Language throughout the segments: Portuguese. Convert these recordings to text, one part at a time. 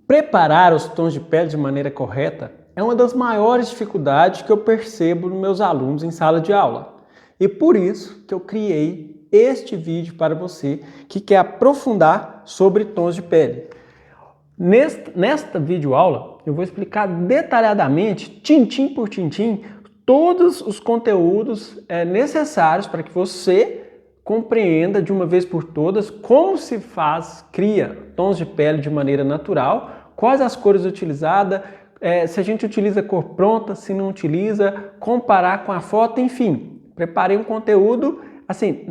Preparar os tons de pele de maneira correta é uma das maiores dificuldades que eu percebo nos meus alunos em sala de aula. E por isso que eu criei este vídeo para você que quer aprofundar sobre tons de pele. Nesta videoaula eu vou explicar detalhadamente, tintim por tintim, todos os conteúdos necessários para que você compreenda de uma vez por todas como se cria tons de pele de maneira natural, quais as cores utilizadas, se a gente utiliza cor pronta, se não utiliza, comparar com a foto, enfim. Preparei um conteúdo, assim,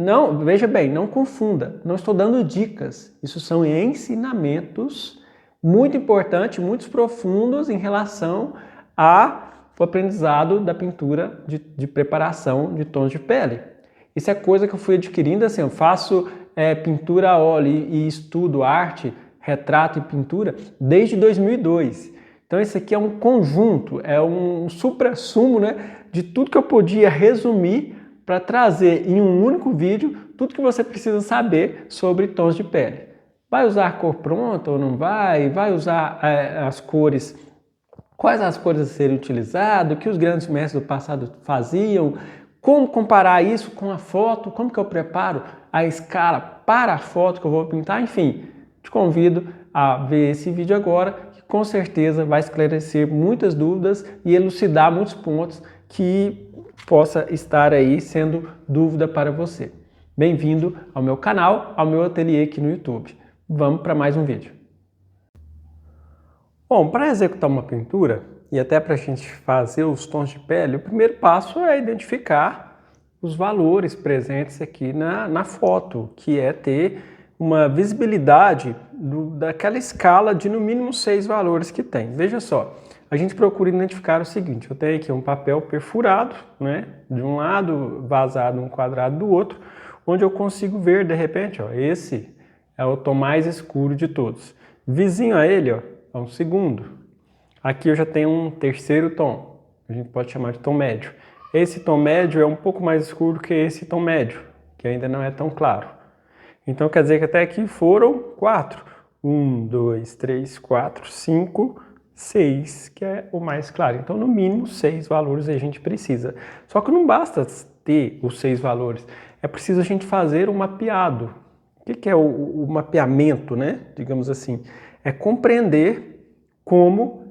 veja bem, não confunda, não estou dando dicas, isso são ensinamentos muito importantes, muito profundos em relação ao aprendizado da pintura de preparação de tons de pele. Isso é coisa que eu fui adquirindo, assim, eu faço pintura a óleo e estudo arte, retrato e pintura desde 2002. Então esse aqui é um conjunto, é um suprassumo, né, de tudo que eu podia resumir para trazer em um único vídeo tudo que você precisa saber sobre tons de pele. Vai usar cor pronta ou não vai? Vai usar as cores, quais as cores a serem utilizadas, o que os grandes mestres do passado faziam, como comparar isso com a foto, como que eu preparo a escala para a foto que eu vou pintar, enfim. Te convido a ver esse vídeo agora, que com certeza vai esclarecer muitas dúvidas e elucidar muitos pontos que possa estar aí sendo dúvida para você. Bem-vindo ao meu canal, ao meu ateliê aqui no YouTube. Vamos para mais um vídeo. Bom, para executar uma pintura e até para a gente fazer os tons de pele, o primeiro passo é identificar os valores presentes aqui na foto, que é ter uma visibilidade daquela escala de no mínimo 6 valores que tem. Veja só, a gente procura identificar o seguinte, eu tenho aqui um papel perfurado, né, de um lado, vazado um quadrado do outro, onde eu consigo ver de repente, ó, esse é o tom mais escuro de todos. Vizinho a ele, ó, é um segundo. Aqui eu já tenho um terceiro tom, a gente pode chamar de tom médio. Esse tom médio é um pouco mais escuro que esse tom médio, que ainda não é tão claro. Então quer dizer que até aqui foram 4. 1, 2, 3, 4, 5, 6, que é o mais claro. Então no mínimo 6 valores a gente precisa. Só que não basta ter os 6 valores, é preciso a gente fazer um mapeado. O que é o mapeamento, né? Digamos assim, é compreender como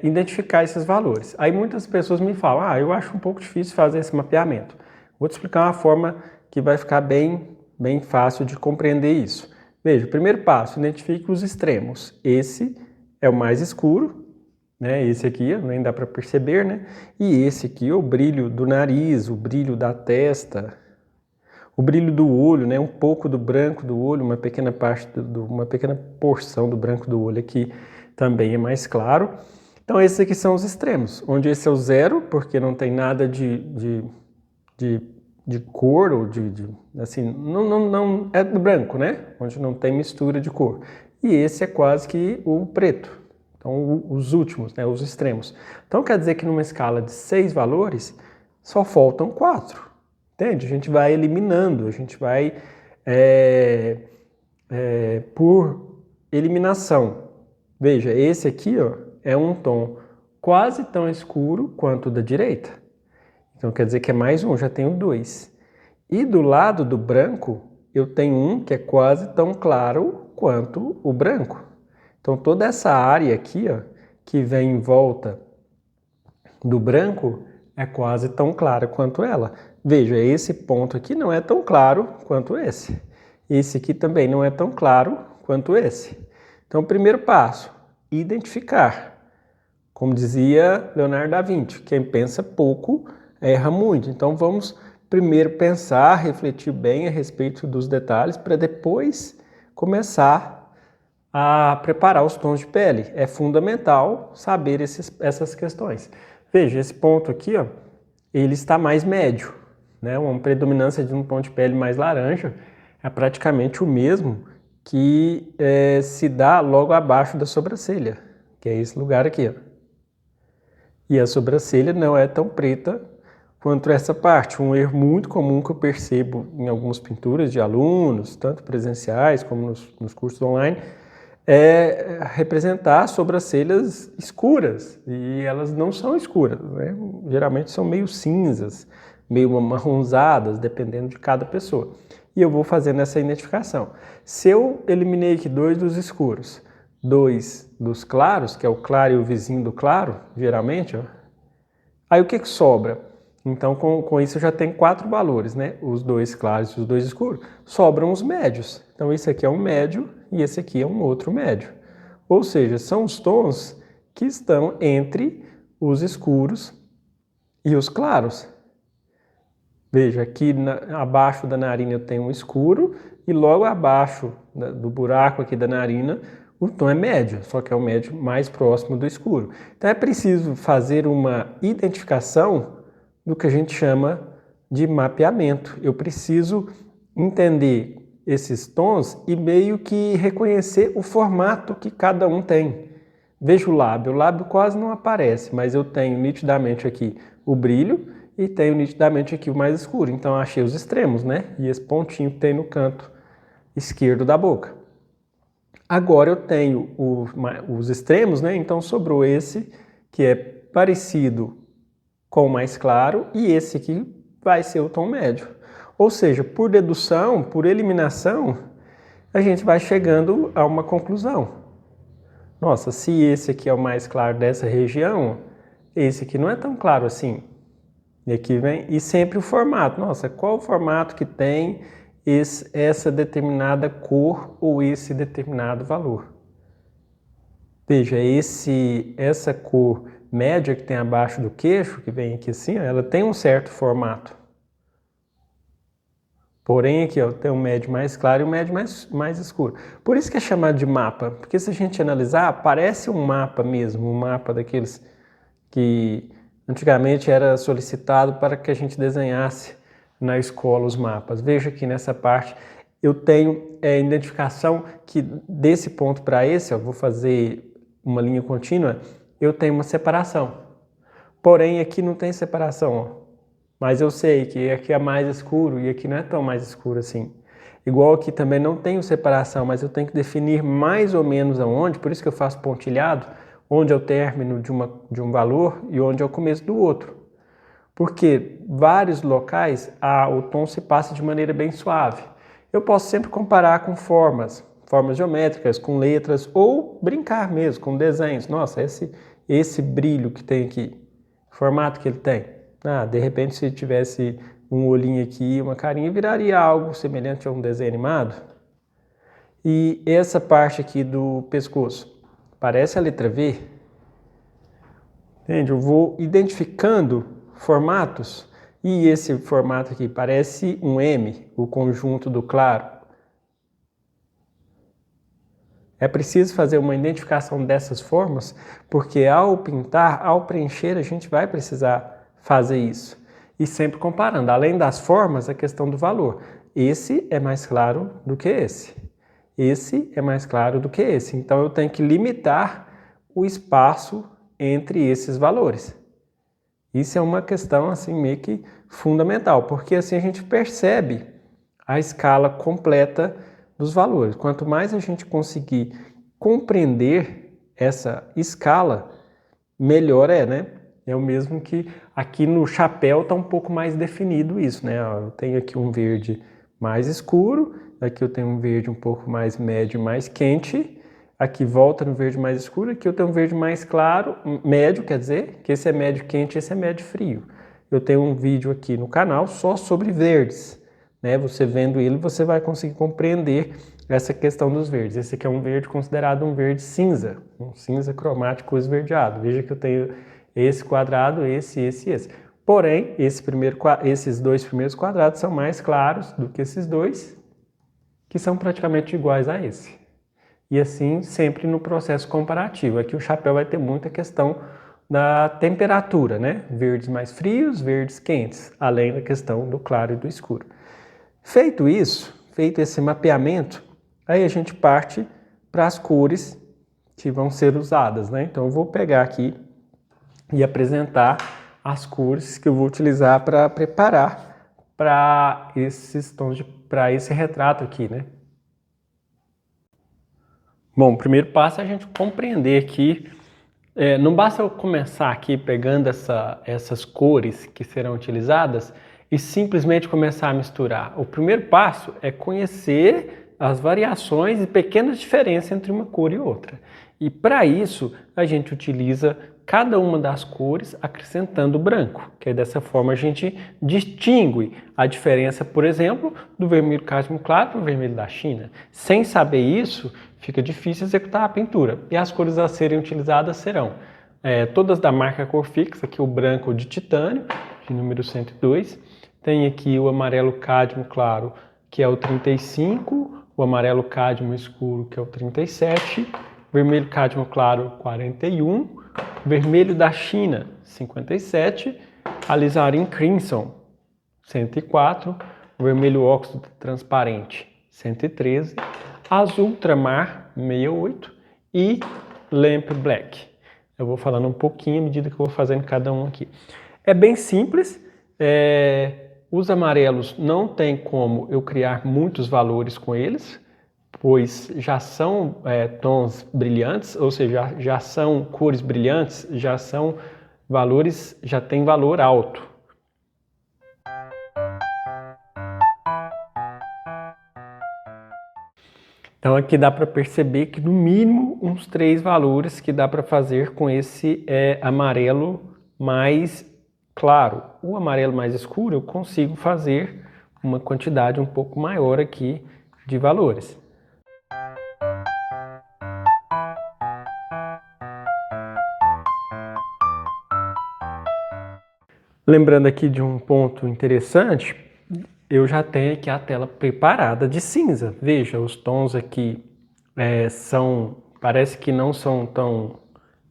identificar esses valores. Aí muitas pessoas me falam, eu acho um pouco difícil fazer esse mapeamento. Vou te explicar uma forma que vai ficar bem fácil de compreender isso. Veja, o primeiro passo, identifique os extremos. Esse é o mais escuro, né? Esse aqui nem dá para perceber, né? E esse aqui é o brilho do nariz, o brilho da testa, o brilho do olho, né? Um pouco do branco do olho, uma pequena parte, uma pequena porção do branco do olho aqui também é mais claro. Então esses aqui são os extremos, onde esse é o zero, porque não tem nada de cor, ou assim, não é do branco, né? Onde não tem mistura de cor. E esse é quase que o preto. Então os últimos, né? Os extremos. Então quer dizer que numa escala de 6 valores, só faltam 4. Entende? A gente vai eliminando, a gente vai por eliminação. Veja, esse aqui, ó, é um tom quase tão escuro quanto o da direita. Então quer dizer que é mais um, já tenho 2. E do lado do branco, eu tenho um que é quase tão claro quanto o branco. Então toda essa área aqui, ó, que vem em volta do branco, é quase tão clara quanto ela. Veja, esse ponto aqui não é tão claro quanto esse. Esse aqui também não é tão claro quanto esse. Então, o primeiro passo, identificar. Como dizia Leonardo da Vinci, quem pensa pouco erra muito. Então, vamos primeiro pensar, refletir bem a respeito dos detalhes, para depois começar a preparar os tons de pele. É fundamental saber essas questões. Veja, esse ponto aqui, ó, ele está mais médio, né? Uma predominância de um tom de pele mais laranja é praticamente o mesmo que se dá logo abaixo da sobrancelha, que é esse lugar aqui, ó. E a sobrancelha não é tão preta quanto essa parte. Um erro muito comum que eu percebo em algumas pinturas de alunos, tanto presenciais como nos cursos online, é representar sobrancelhas escuras, e elas não são escuras, né? Geralmente são meio cinzas, meio amarronzadas, dependendo de cada pessoa. E eu vou fazendo essa identificação. Se eu eliminei aqui 2 dos escuros, 2 dos claros, que é o claro e o vizinho do claro, geralmente, ó, aí o que sobra? Então, com isso eu já tenho 4 valores, né? Os 2 claros e os 2 escuros. Sobram os médios. Então, esse aqui é um médio e esse aqui é um outro médio. Ou seja, são os tons que estão entre os escuros e os claros. Veja, aqui abaixo da narina eu tenho um escuro e logo abaixo do buraco aqui da narina o tom é médio, só que é o médio mais próximo do escuro. Então é preciso fazer uma identificação do que a gente chama de mapeamento. Eu preciso entender esses tons e meio que reconhecer o formato que cada um tem. Veja o lábio quase não aparece, mas eu tenho nitidamente aqui o brilho e tenho nitidamente aqui o mais escuro. Então eu achei os extremos, né? E esse pontinho que tem no canto esquerdo da boca. Agora eu tenho os extremos, né? Então sobrou esse que é parecido com o mais claro e esse aqui vai ser o tom médio. Ou seja, por dedução, por eliminação, a gente vai chegando a uma conclusão. Nossa, se esse aqui é o mais claro dessa região, esse aqui não é tão claro assim. E aqui vem, e sempre o formato. Nossa, qual o formato que tem essa determinada cor ou esse determinado valor? Veja, essa cor média que tem abaixo do queixo, que vem aqui assim, ela tem um certo formato. Porém, aqui ó, tem um médio mais claro e um médio mais escuro. Por isso que é chamado de mapa, porque se a gente analisar, parece um mapa mesmo, um mapa daqueles que antigamente era solicitado para que a gente desenhasse na escola os mapas. Veja aqui nessa parte, eu tenho identificação que desse ponto para esse, ó, vou fazer uma linha contínua, eu tenho uma separação. Porém, aqui não tem separação, ó. Mas eu sei que aqui é mais escuro e aqui não é tão mais escuro assim. Igual aqui também não tenho separação, mas eu tenho que definir mais ou menos aonde, por isso que eu faço pontilhado, onde é o término de um valor e onde é o começo do outro. Porque vários locais o tom se passa de maneira bem suave. Eu posso sempre comparar com formas geométricas, com letras, ou brincar mesmo com desenhos. Nossa, esse brilho que tem aqui, formato que ele tem. De repente, se tivesse um olhinho aqui, uma carinha, viraria algo semelhante a um desenho animado. E essa parte aqui do pescoço, parece a letra V. Entende? Eu vou identificando formatos e esse formato aqui parece um M, o conjunto do claro. É preciso fazer uma identificação dessas formas, porque ao pintar, ao preencher, a gente vai precisar fazer isso. E sempre comparando, além das formas, a questão do valor. Esse é mais claro do que esse. Esse é mais claro do que esse. Então eu tenho que limitar o espaço entre esses valores. Isso é uma questão assim meio que fundamental, porque assim a gente percebe a escala completa dos valores. Quanto mais a gente conseguir compreender essa escala, melhor é, né? É o mesmo que aqui no chapéu está um pouco mais definido isso, né? Eu tenho aqui um verde mais escuro, aqui eu tenho um verde um pouco mais médio, mais quente, aqui volta no verde mais escuro, aqui eu tenho um verde mais claro, médio, quer dizer, que esse é médio quente, esse é médio frio. Eu tenho um vídeo aqui no canal só sobre verdes, né? Você vendo ele, você vai conseguir compreender essa questão dos verdes. Esse aqui é um verde considerado um verde cinza, um cinza cromático esverdeado. Veja que eu tenho esse quadrado, esse. Porém, esses 2 primeiros quadrados são mais claros do que esses 2, que são praticamente iguais a esse. E assim, sempre no processo comparativo. Aqui o chapéu vai ter muita questão da temperatura, né? Verdes mais frios, verdes quentes, além da questão do claro e do escuro. Feito isso, feito esse mapeamento, aí a gente parte para as cores que vão ser usadas, né? Então eu vou pegar aqui e apresentar as cores que eu vou utilizar para preparar para esses tons para esse retrato aqui, né? Bom, o primeiro passo é a gente compreender que não basta eu começar aqui pegando essas cores que serão utilizadas e simplesmente começar a misturar. O primeiro passo é conhecer as variações e pequenas diferenças entre uma cor e outra. E para isso a gente utiliza cada uma das cores acrescentando branco, que dessa forma a gente distingue a diferença, por exemplo, do vermelho cádmio claro para o vermelho da China. Sem saber isso, fica difícil executar a pintura. E as cores a serem utilizadas serão todas da marca Corfix, aqui o branco de titânio, de número 102. Tem aqui o amarelo cádmio claro, que é o 35, o amarelo cádmio escuro, que é o 37, vermelho cádmio claro, 41, vermelho da China, 57, alizarin crimson, 104, vermelho óxido transparente, 113, azul ultramar, 68 e lamp black. Eu vou falando um pouquinho à medida que eu vou fazendo cada um aqui. É bem simples. Os amarelos não tem como eu criar muitos valores com eles, pois já são tons brilhantes, ou seja, já são cores brilhantes, já são valores, já tem valor alto. Então aqui dá para perceber que no mínimo uns 3 valores que dá para fazer com esse amarelo mais claro. O amarelo mais escuro eu consigo fazer uma quantidade um pouco maior aqui de valores. Lembrando aqui de um ponto interessante, eu já tenho aqui a tela preparada de cinza. Veja, os tons aqui parece que não são tão...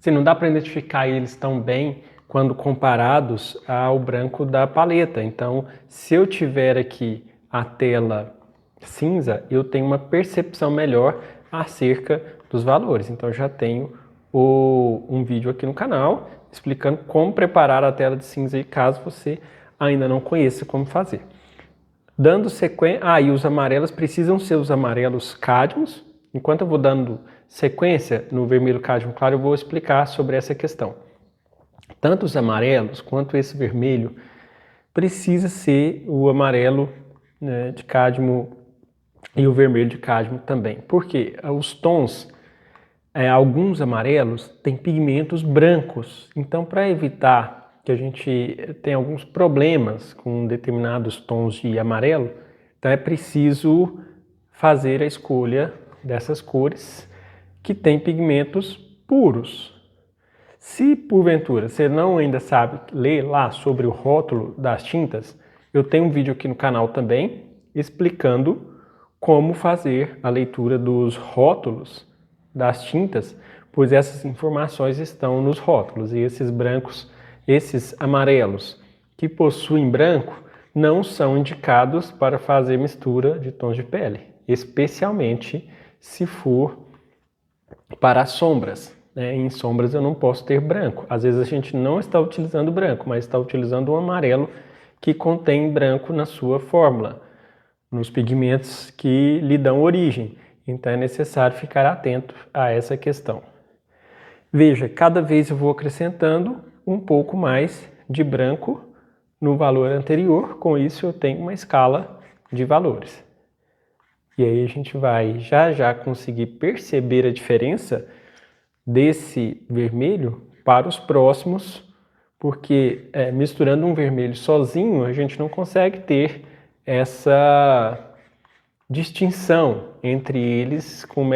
Assim, não dá para identificar eles tão bem quando comparados ao branco da paleta. Então, se eu tiver aqui a tela cinza, eu tenho uma percepção melhor acerca dos valores. Então, já tenho um vídeo aqui no canal explicando como preparar a tela de cinza, caso você ainda não conheça como fazer. Dando sequência... e os amarelos precisam ser os amarelos cádmios. Enquanto eu vou dando sequência no vermelho cádmio claro, eu vou explicar sobre essa questão. Tanto os amarelos quanto esse vermelho precisa ser o amarelo de cádmio e o vermelho de cádmio também. Porque os tons, alguns amarelos têm pigmentos brancos. Então, para evitar que a gente tenha alguns problemas com determinados tons de amarelo, então é preciso fazer a escolha dessas cores que têm pigmentos puros. Se porventura você não ainda sabe ler lá sobre o rótulo das tintas, eu tenho um vídeo aqui no canal também explicando como fazer a leitura dos rótulos das tintas, pois essas informações estão nos rótulos. E esses brancos, esses amarelos que possuem branco, não são indicados para fazer mistura de tons de pele, especialmente se for para sombras. Em sombras eu não posso ter branco. Às vezes a gente não está utilizando branco, mas está utilizando um amarelo que contém branco na sua fórmula, nos pigmentos que lhe dão origem. Então é necessário ficar atento a essa questão. Veja, cada vez eu vou acrescentando um pouco mais de branco no valor anterior. Com isso eu tenho uma escala de valores. E aí a gente vai já conseguir perceber a diferença desse vermelho para os próximos, porque misturando um vermelho sozinho a gente não consegue ter essa distinção entre eles com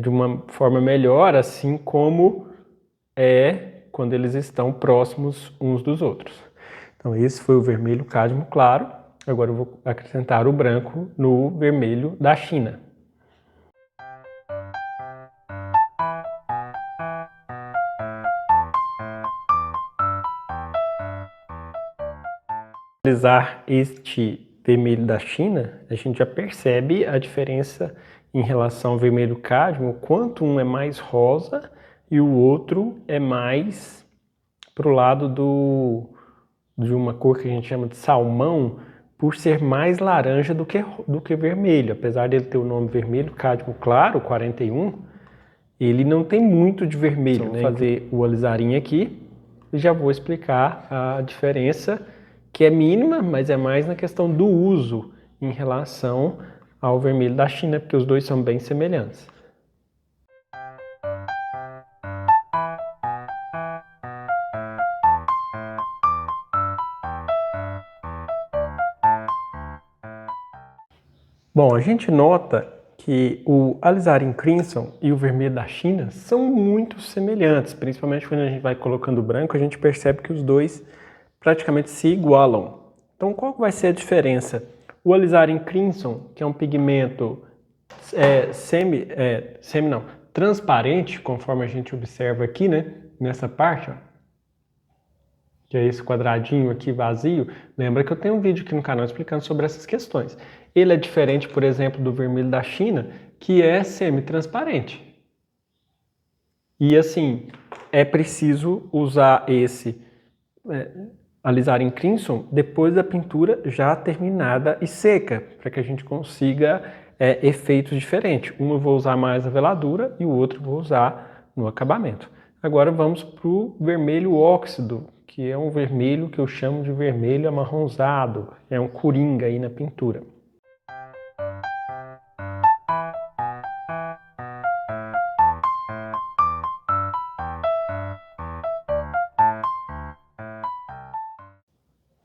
de uma forma melhor, assim como quando eles estão próximos uns dos outros. Então esse foi o vermelho cádmio claro. Agora eu vou acrescentar o branco no vermelho da China. Utilizar este vermelho da China, a gente já percebe a diferença em relação ao vermelho cádmio, quanto um é mais rosa e o outro é mais para o lado de uma cor que a gente chama de salmão, por ser mais laranja do que vermelho. Apesar dele ter o nome vermelho, cádmio claro, 41, ele não tem muito de vermelho. Vou fazer o alizarinho aqui e já vou explicar a diferença, que é mínima, mas é mais na questão do uso em relação ao vermelho da China, porque os dois são bem semelhantes. Bom, a gente nota que o alizarin crimson e o vermelho da China são muito semelhantes, principalmente quando a gente vai colocando branco, a gente percebe que os dois praticamente se igualam. Então, qual vai ser a diferença? O alizarin crimson, que é um pigmento transparente, conforme a gente observa aqui, né, nessa parte, ó, que é esse quadradinho aqui vazio. Lembra que eu tenho um vídeo aqui no canal explicando sobre essas questões. Ele é diferente, por exemplo, do vermelho da China, que é semi-transparente. E assim, é preciso usar esse alizarin crimson depois da pintura já terminada e seca, para que a gente consiga efeitos diferentes. Um eu vou usar mais a veladura e o outro eu vou usar no acabamento. Agora vamos para o vermelho óxido, que é um vermelho que eu chamo de vermelho amarronzado. É um coringa aí na pintura.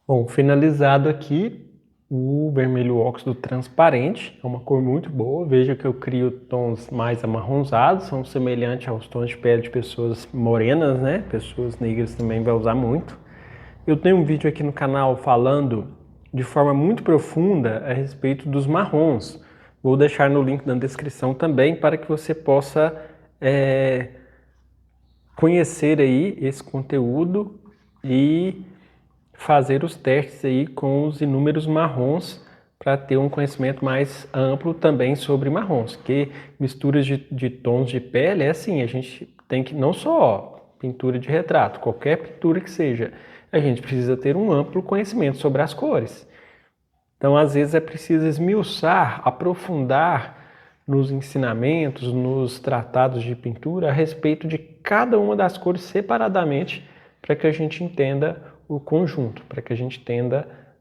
Bom, finalizado aqui o vermelho óxido transparente, é uma cor muito boa. Veja que eu crio tons mais amarronzados, são semelhantes aos tons de pele de pessoas morenas, né? Pessoas negras também vai usar muito. Eu tenho um vídeo aqui no canal falando de forma muito profunda a respeito dos marrons. Vou deixar no link na descrição também para que você possa conhecer aí esse conteúdo e fazer os testes aí com os inúmeros marrons para ter um conhecimento mais amplo também sobre marrons, que misturas de tons de pele é assim, a gente tem que, não só pintura de retrato, qualquer pintura que seja, a gente precisa ter um amplo conhecimento sobre as cores. Então, às vezes é preciso esmiuçar, aprofundar nos ensinamentos, nos tratados de pintura a respeito de cada uma das cores separadamente, para que a gente entenda o conjunto, para que a gente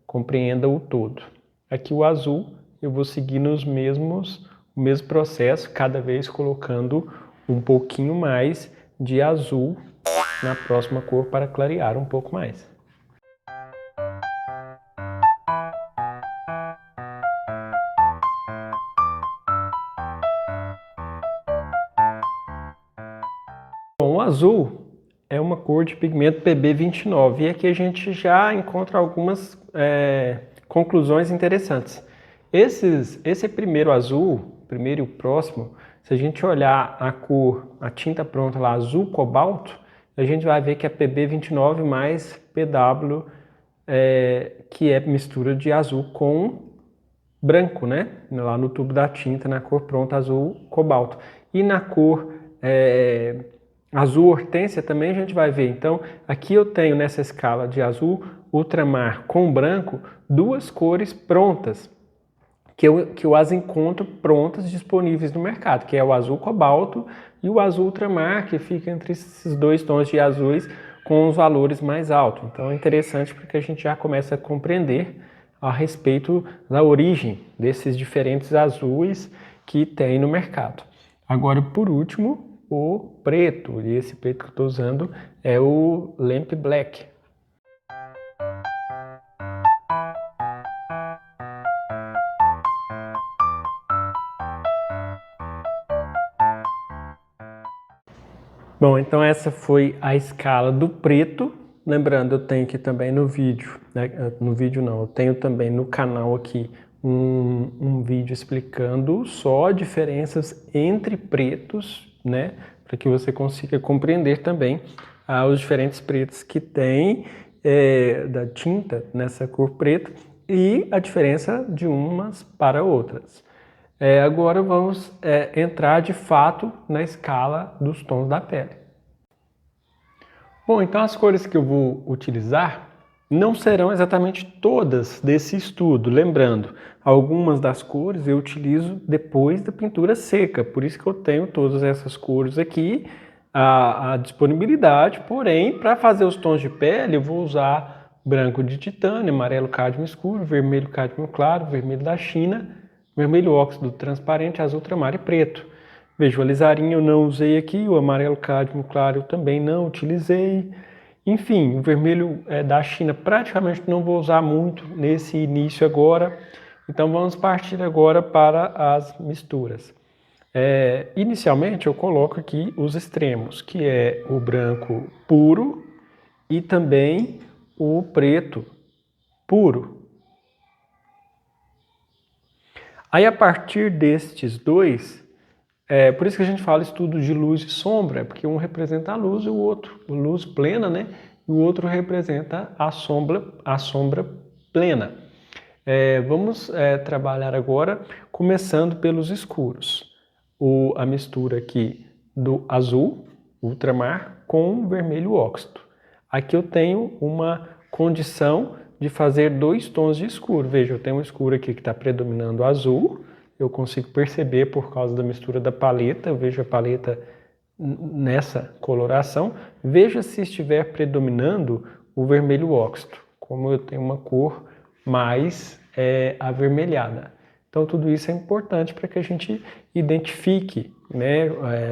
compreenda o todo. Aqui o azul, eu vou seguir o mesmo processo, cada vez colocando um pouquinho mais de azul na próxima cor para clarear um pouco mais. Bom, o azul é uma cor de pigmento PB29 e aqui a gente já encontra algumas conclusões interessantes. Esse primeiro azul, primeiro e o próximo, se a gente olhar a tinta pronta lá, azul cobalto, a gente vai ver que é PB29 mais PW, que é mistura de azul com branco, né? Lá no tubo da tinta, na cor pronta, azul cobalto. E na cor azul hortênsia também a gente vai ver. Então, aqui eu tenho nessa escala de azul ultramar com branco duas cores prontas, que eu as encontro prontas disponíveis no mercado, que é o azul cobalto e o azul ultramar, que fica entre esses dois tons de azuis com os valores mais altos. Então é interessante porque a gente já começa a compreender a respeito da origem desses diferentes azuis que tem no mercado. Agora, por último, o preto, e esse preto que eu estou usando é o Lamp Black. Bom, então essa foi a escala do preto. Lembrando, eu tenho aqui também no vídeo, né? No vídeo não, eu tenho também no canal aqui um vídeo explicando só diferenças entre pretos, né? Para que você consiga compreender também os diferentes pretos que tem da tinta nessa cor preta e a diferença de umas para outras. Agora vamos entrar de fato na escala dos tons da pele. Bom, então as cores que eu vou utilizar não serão exatamente todas desse estudo. Lembrando, algumas das cores eu utilizo depois da pintura seca, por isso que eu tenho todas essas cores aqui à disponibilidade, porém, para fazer os tons de pele eu vou usar branco de titânio, amarelo cádmio escuro, vermelho cádmio claro, vermelho da China, vermelho óxido transparente, azul ultramar e preto. Veja, o alizarinho eu não usei aqui, o amarelo cádmio claro eu também não utilizei. Enfim, o vermelho da China praticamente não vou usar muito nesse início agora. Então vamos partir agora para as misturas. Inicialmente eu coloco aqui os extremos, que é o branco puro e também o preto puro. Aí a partir destes dois, por isso que a gente fala estudo de luz e sombra, porque um representa a luz e o outro, a luz plena, né? E o outro representa a sombra plena. Vamos trabalhar agora, começando pelos escuros. A mistura aqui do azul, ultramar, com vermelho óxido. Aqui eu tenho uma condição de fazer dois tons de escuro. Veja, eu tenho um escuro aqui que está predominando azul. Eu consigo perceber por causa da mistura da paleta. Eu vejo a paleta nessa coloração. Veja se estiver predominando o vermelho óxido, como eu tenho uma cor mais avermelhada. Então tudo isso é importante para que a gente identifique, né,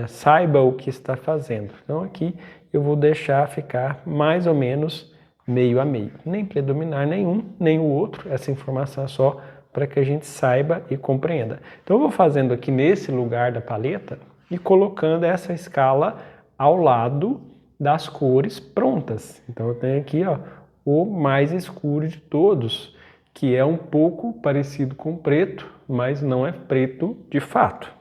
saiba o que está fazendo. Então aqui eu vou deixar ficar mais ou menos meio a meio. Nem predominar nenhum, nem o outro. Essa informação é só para que a gente saiba e compreenda. Então eu vou fazendo aqui nesse lugar da paleta e colocando essa escala ao lado das cores prontas. Então eu tenho aqui, ó, o mais escuro de todos, que é um pouco parecido com preto, mas não é preto de fato.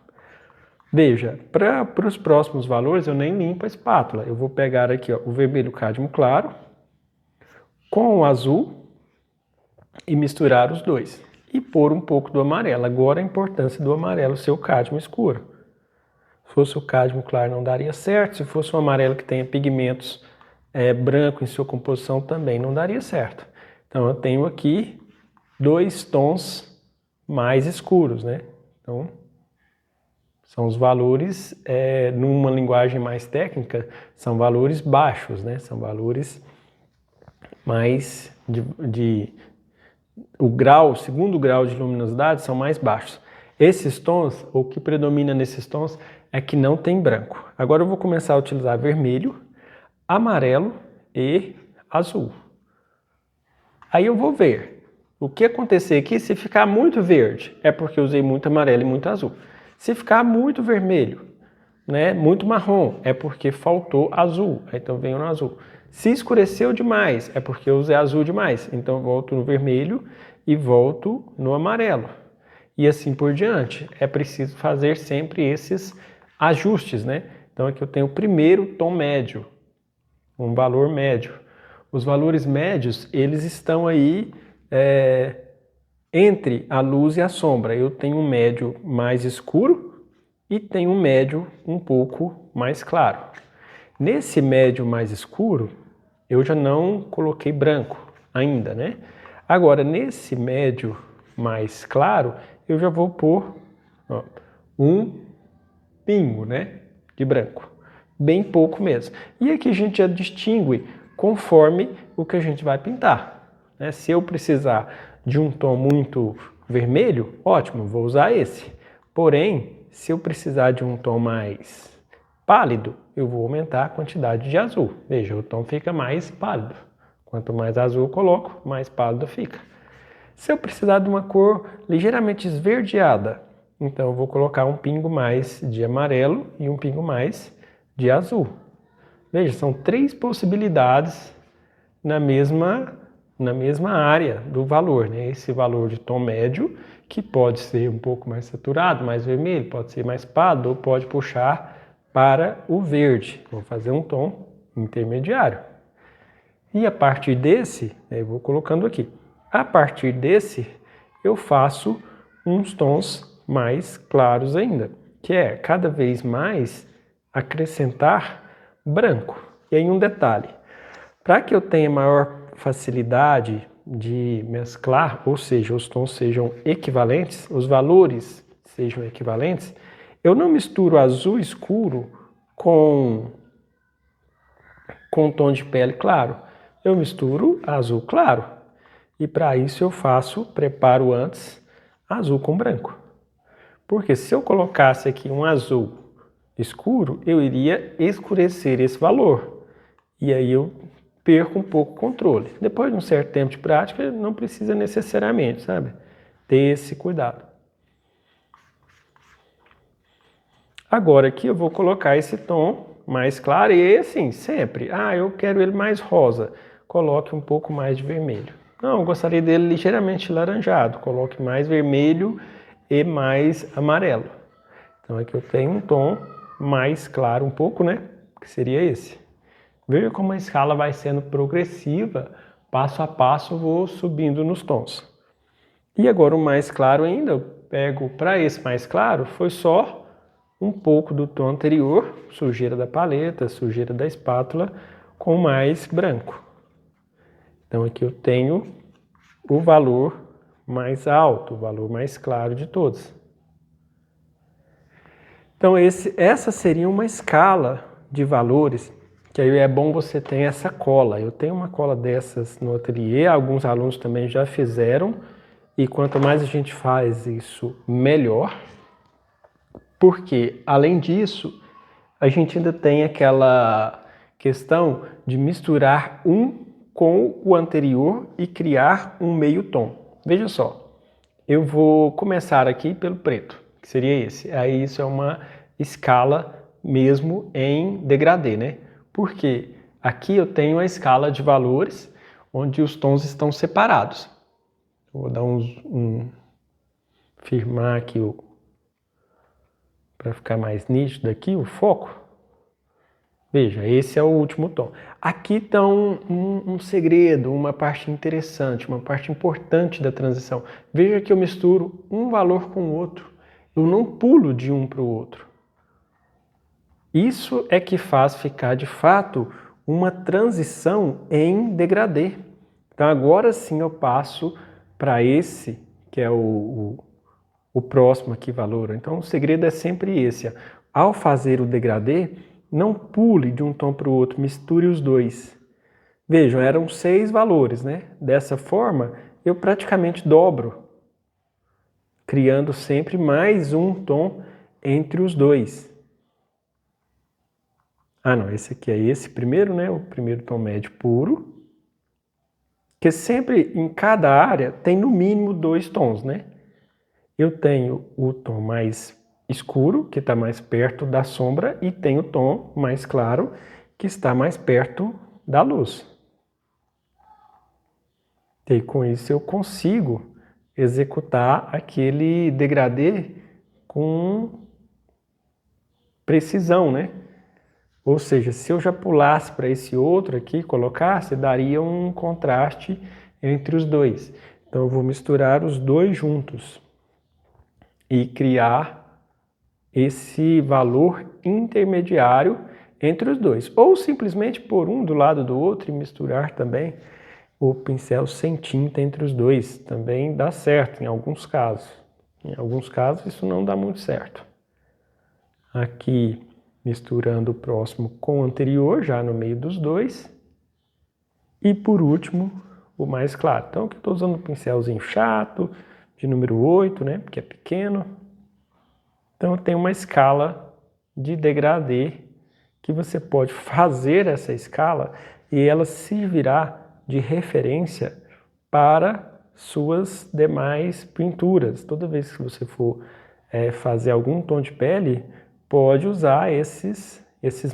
Veja, para os próximos valores eu nem limpo a espátula. Eu vou pegar aqui, ó, o vermelho cádmio claro com o azul e misturar os dois. E pôr um pouco do amarelo. Agora a importância do amarelo ser o cádmio escuro. Se fosse o cádmio claro não daria certo. Se fosse um amarelo que tenha pigmentos branco em sua composição também não daria certo. Então eu tenho aqui dois tons mais escuros, né? Então são os valores, numa linguagem mais técnica, são valores baixos, né? São valores mais o segundo grau de luminosidade são mais baixos. Esses tons, o que predomina nesses tons é que não tem branco. Agora eu vou começar a utilizar vermelho, amarelo e azul. Aí eu vou ver o que acontecer aqui. Se ficar muito verde, é porque eu usei muito amarelo e muito azul. Se ficar muito vermelho, né, muito marrom, é porque faltou azul. Então venho no azul. Se escureceu demais, é porque eu usei azul demais. Então eu volto no vermelho e volto no amarelo. E assim por diante. É preciso fazer sempre esses ajustes, né? Então aqui eu tenho o primeiro tom médio, um valor médio. Os valores médios, eles estão aí entre a luz e a sombra. Eu tenho um médio mais escuro e tenho um médio um pouco mais claro. Nesse médio mais escuro, eu já não coloquei branco ainda, né? Agora, nesse médio mais claro, eu já vou pôr um pingo, né, de branco. Bem pouco mesmo. E aqui a gente já distingue conforme o que a gente vai pintar, né? Se eu precisar de um tom muito vermelho, ótimo, vou usar esse. Porém, se eu precisar de um tom mais pálido, eu vou aumentar a quantidade de azul. Veja, o tom fica mais pálido. Quanto mais azul eu coloco, mais pálido fica. Se eu precisar de uma cor ligeiramente esverdeada, então eu vou colocar um pingo mais de amarelo e um pingo mais de azul. Veja, são 3 possibilidades na mesma área do valor, né? Esse valor de tom médio, que pode ser um pouco mais saturado, mais vermelho, pode ser mais pálido, ou pode puxar para o verde. Vou fazer um tom intermediário. E a partir desse, eu vou colocando aqui. A partir desse, eu faço uns tons mais claros ainda, que é cada vez mais acrescentar branco. E aí um detalhe, para que eu tenha maior facilidade de mesclar, ou seja, os tons sejam equivalentes, os valores sejam equivalentes, eu não misturo azul escuro com tom de pele claro. Eu misturo azul claro. E para isso eu preparo antes azul com branco. Porque se eu colocasse aqui um azul escuro, eu iria escurecer esse valor. E aí eu perco um pouco o controle. Depois de um certo tempo de prática, não precisa necessariamente, sabe? Ter esse cuidado. Agora aqui eu vou colocar esse tom mais claro e assim, sempre. Eu quero ele mais rosa. Coloque um pouco mais de vermelho. Não, eu gostaria dele ligeiramente laranjado. Coloque mais vermelho e mais amarelo. Então aqui eu tenho um tom mais claro um pouco, né? Que seria esse. Veja como a escala vai sendo progressiva. Passo a passo eu vou subindo nos tons. E agora o mais claro ainda, eu pego para esse mais claro, foi só um pouco do tom anterior, sujeira da paleta, sujeira da espátula, com mais branco. Então aqui eu tenho o valor mais alto, o valor mais claro de todos. Então essa seria uma escala de valores, que aí é bom você ter essa cola. Eu tenho uma cola dessas no ateliê, alguns alunos também já fizeram, e quanto mais a gente faz isso, melhor. Porque, além disso, a gente ainda tem aquela questão de misturar um com o anterior e criar um meio tom. Veja só, eu vou começar aqui pelo preto, que seria esse. Aí isso é uma escala mesmo em degradê, né? Porque aqui eu tenho a escala de valores onde os tons estão separados. Vou dar firmar aqui para ficar mais nítido aqui o foco. Veja, esse é o último tom. Aqui está um segredo, uma parte interessante, uma parte importante da transição. Veja que eu misturo um valor com o outro. Eu não pulo de um para o outro. Isso é que faz ficar, de fato, uma transição em degradê. Então, agora sim eu passo para esse, que é o próximo aqui valor. Então o segredo é sempre esse. Ao fazer o degradê, não pule de um tom para o outro, misture os dois. Vejam, eram 6 valores, né? Dessa forma, eu praticamente dobro, criando sempre mais um tom entre os dois. Não, esse aqui é esse primeiro, né? O primeiro tom médio puro. Que sempre, em cada área, tem no mínimo 2 tons, né? Eu tenho o tom mais escuro, que está mais perto da sombra, e tenho o tom mais claro, que está mais perto da luz. E com isso eu consigo executar aquele degradê com precisão, né? Ou seja, se eu já pulasse para esse outro aqui, colocasse, daria um contraste entre os dois. Então eu vou misturar os dois juntos e criar esse valor intermediário entre os dois. Ou simplesmente pôr um do lado do outro e misturar também o pincel sem tinta entre os dois. Também dá certo em alguns casos. Em alguns casos isso não dá muito certo. Aqui misturando o próximo com o anterior, já no meio dos dois. E por último, o mais claro. Então aqui eu estou usando um pincelzinho chato, de número 8, né, porque é pequeno. Então tem uma escala de degradê que você pode fazer essa escala e ela servirá de referência para suas demais pinturas. Toda vez que você for fazer algum tom de pele, pode usar esses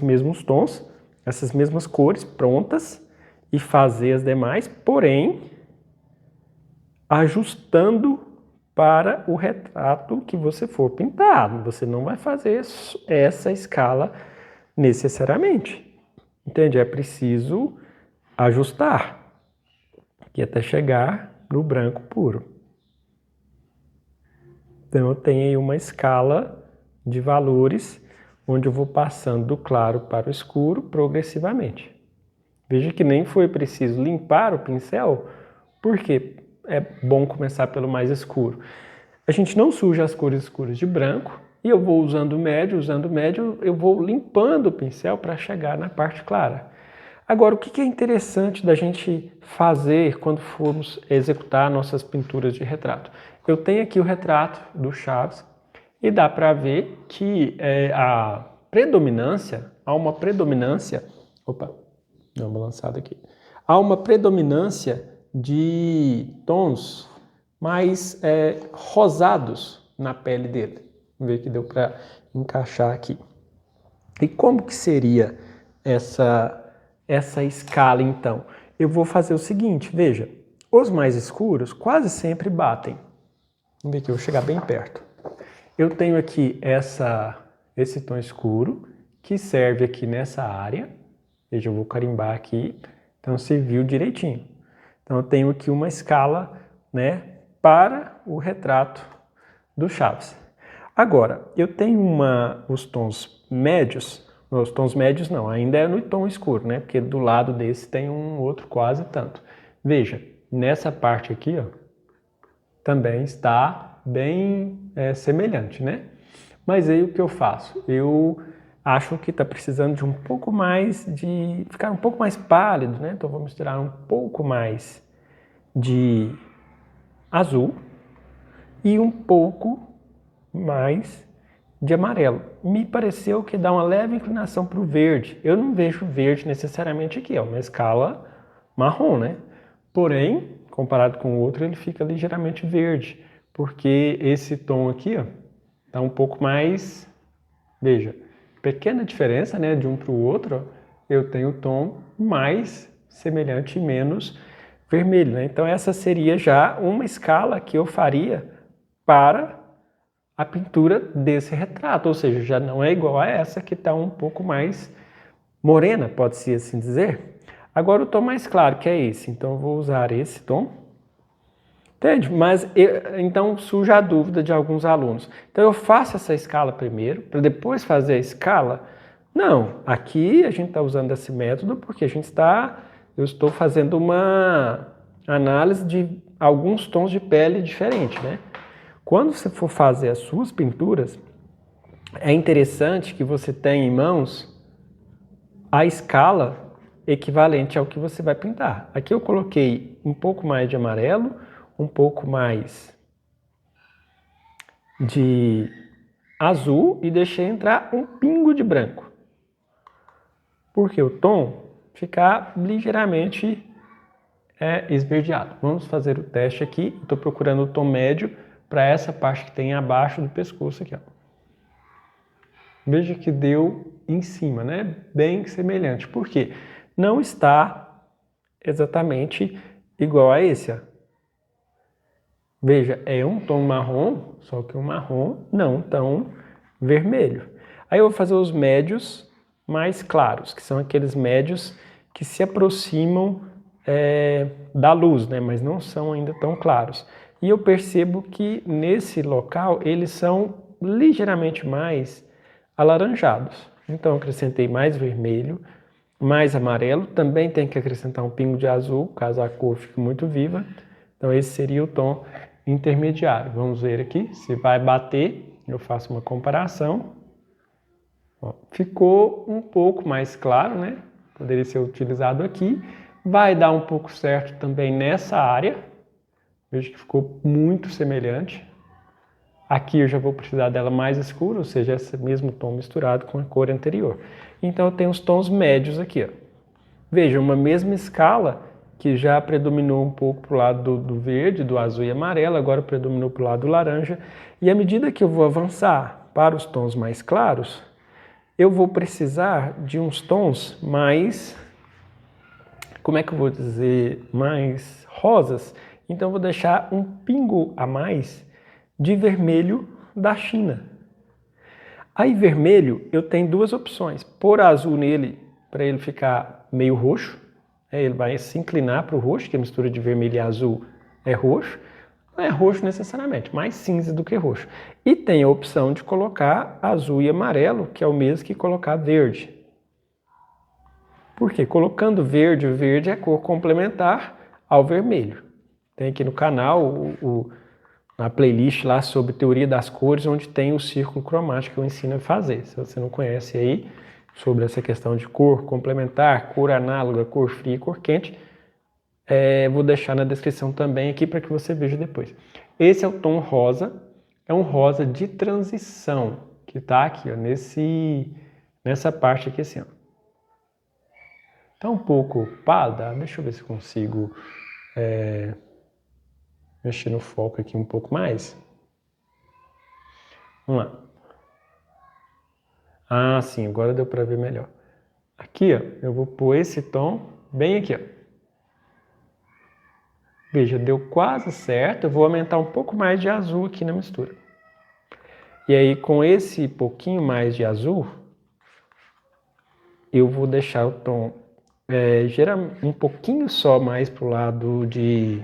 mesmos tons, essas mesmas cores prontas e fazer as demais, porém ajustando para o retrato que você for pintar. Você não vai fazer essa escala necessariamente. Entende? É preciso ajustar, que até chegar no branco puro. Então eu tenho aí uma escala de valores onde eu vou passando do claro para o escuro progressivamente. Veja que nem foi preciso limpar o pincel, porque é bom começar pelo mais escuro. A gente não suja as cores escuras de branco, e eu vou usando o médio, eu vou limpando o pincel para chegar na parte clara. Agora, o que é interessante da gente fazer quando formos executar nossas pinturas de retrato? Eu tenho aqui o retrato do Chaves e dá para ver que há uma predominância, opa, deu uma balançada aqui, há uma predominância de tons mais rosados na pele dele. Vamos ver que deu para encaixar aqui. E como que seria essa escala, então? Eu vou fazer o seguinte, veja, os mais escuros quase sempre batem. Vamos ver aqui, eu vou chegar bem perto. Eu tenho aqui esse tom escuro, que serve aqui nessa área. Veja, eu vou carimbar aqui, então serviu direitinho. Então eu tenho aqui uma escala, né, para o retrato do Chaves. Agora, eu tenho os tons médios. Os tons médios não, ainda é no tom escuro, né? Porque do lado desse tem um outro quase tanto. Veja, nessa parte aqui, ó, também está bem semelhante, né? Mas aí o que eu faço? Eu acho que está precisando de um pouco mais ficar um pouco mais pálido, né? Então vou misturar um pouco mais de azul e um pouco mais de amarelo. Me pareceu que dá uma leve inclinação para o verde. Eu não vejo verde necessariamente aqui, é uma escala marrom, né? Porém, comparado com o outro, ele fica ligeiramente verde, porque esse tom aqui, ó, tá um pouco mais, veja, pequena diferença, né, de um para o outro, ó, eu tenho o tom mais semelhante e menos vermelho, né? Então essa seria já uma escala que eu faria para a pintura desse retrato, ou seja, já não é igual a essa que está um pouco mais morena, pode-se assim dizer. Agora o tom mais claro, que é esse, então eu vou usar esse tom, entende? Mas então surge a dúvida de alguns alunos. Então eu faço essa escala primeiro, para depois fazer a escala? Não, aqui a gente está usando esse método porque eu estou fazendo uma análise de alguns tons de pele diferentes, né? Quando você for fazer as suas pinturas, é interessante que você tenha em mãos a escala equivalente ao que você vai pintar. Aqui eu coloquei um pouco mais de amarelo, um pouco mais de azul e deixei entrar um pingo de branco. Porque o tom ficar ligeiramente esverdeado. Vamos fazer o teste aqui. Estou procurando o tom médio para essa parte que tem abaixo do pescoço aqui, ó. Veja que deu em cima, né? Bem semelhante. Por quê? Não está exatamente igual a esse, ó. Veja, é um tom marrom, só que um marrom não tão vermelho. Aí eu vou fazer os médios mais claros, que são aqueles médios que se aproximam da luz, né? Mas não são ainda tão claros. E eu percebo que nesse local eles são ligeiramente mais alaranjados. Então eu acrescentei mais vermelho, mais amarelo. Também tem que acrescentar um pingo de azul, caso a cor fique muito viva. Então esse seria o tom intermediário. Vamos ver aqui, se vai bater, eu faço uma comparação. Ó, ficou um pouco mais claro, né? Poderia ser utilizado aqui. Vai dar um pouco certo também nessa área. Veja que ficou muito semelhante. Aqui eu já vou precisar dela mais escura, ou seja, esse mesmo tom misturado com a cor anterior. Então eu tenho os tons médios aqui, ó. Veja, uma mesma escala que já predominou um pouco para o lado do verde, do azul e amarelo, agora predominou para o lado do laranja. E à medida que eu vou avançar para os tons mais claros, eu vou precisar de uns tons mais, como é que eu vou dizer, mais rosas. Então eu vou deixar um pingo a mais de vermelho da China. Aí vermelho eu tenho duas opções. Pôr azul nele para ele ficar meio roxo. Ele vai se inclinar para o roxo, que a mistura de vermelho e azul é roxo. Não é roxo necessariamente, mais cinza do que roxo. E tem a opção de colocar azul e amarelo, que é o mesmo que colocar verde. Porque colocando verde, o verde é a cor complementar ao vermelho. Tem aqui no canal na playlist lá sobre teoria das cores, onde tem o círculo cromático que eu ensino a fazer. Se você não conhece aí sobre essa questão de cor complementar, cor análoga, cor fria e cor quente, vou deixar na descrição também aqui para que você veja depois. Esse é o tom rosa, é um rosa de transição, que está aqui, ó, nessa parte aqui assim, ó. Tá um pouco pálida, deixa eu ver se consigo mexer no foco aqui um pouco mais. Vamos lá. Ah, sim, agora deu para ver melhor. Aqui, ó, eu vou pôr esse tom bem aqui, ó. Veja, deu quase certo. Eu vou aumentar um pouco mais de azul aqui na mistura. E aí, com esse pouquinho mais de azul, eu vou deixar o tom um pouquinho só mais pro lado de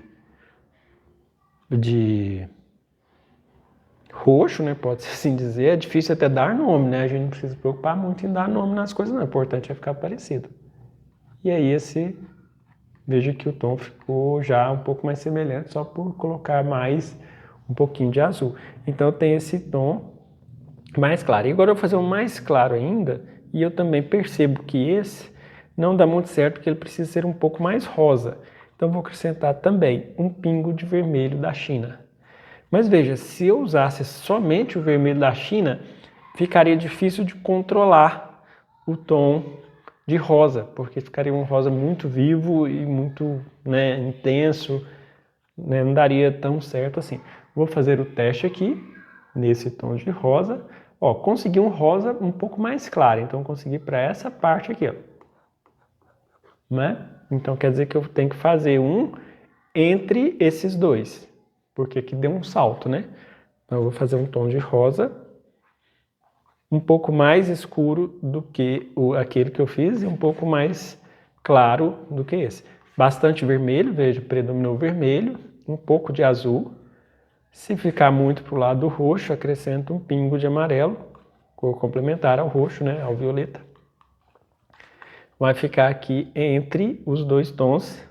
roxo, né? Pode-se assim dizer. É difícil até dar nome, né? A gente não precisa se preocupar muito em dar nome nas coisas, não. O importante é ficar parecido. E aí, veja que o tom ficou já um pouco mais semelhante, só por colocar um pouquinho de azul. Então, tem esse tom mais claro. E agora eu vou fazer um mais claro ainda, e eu também percebo que esse não dá muito certo, porque ele precisa ser um pouco mais rosa. Então, eu vou acrescentar também um pingo de vermelho da China. Mas veja, se eu usasse somente o vermelho da China, ficaria difícil de controlar o tom de rosa, porque ficaria um rosa muito vivo e muito, né, intenso, né, não daria tão certo assim. Vou fazer o teste aqui, nesse tom de rosa. Ó, consegui um rosa um pouco mais claro, então consegui para essa parte aqui, ó. Né? Então quer dizer que eu tenho que fazer um entre esses dois, porque aqui deu um salto, né? Então eu vou fazer um tom de rosa um pouco mais escuro do que aquele que eu fiz e um pouco mais claro do que esse. Bastante vermelho, veja, predominou o vermelho, um pouco de azul. Se ficar muito para o lado do roxo, acrescento um pingo de amarelo, cor complementar ao roxo, né, ao violeta. Vai ficar aqui entre os dois tons.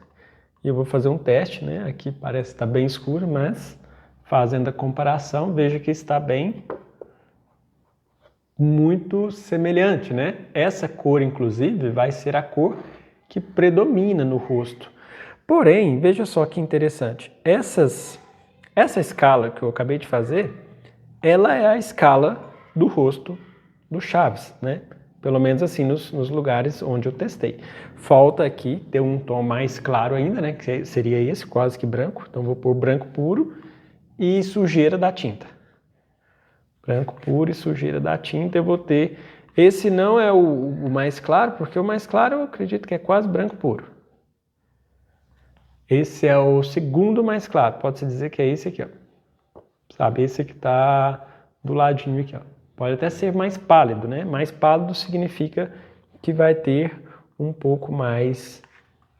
E eu vou fazer um teste, né? Aqui parece estar bem escuro, mas fazendo a comparação, veja que está bem muito semelhante, né? Essa cor, inclusive, vai ser a cor que predomina no rosto. Porém, veja só que interessante. Essa escala que eu acabei de fazer, ela é a escala do rosto do Chaves, né? Pelo menos assim nos lugares onde eu testei. Falta aqui ter um tom mais claro ainda, né? Que seria esse, quase que branco. Então vou pôr branco puro e sujeira da tinta. Branco puro e sujeira da tinta eu vou ter. Esse não é o mais claro, porque o mais claro eu acredito que é quase branco puro. Esse é o segundo mais claro. Pode-se dizer que é esse aqui, ó. Sabe? Esse que está do ladinho aqui, ó. Pode até ser mais pálido, né? Mais pálido significa que vai ter um pouco mais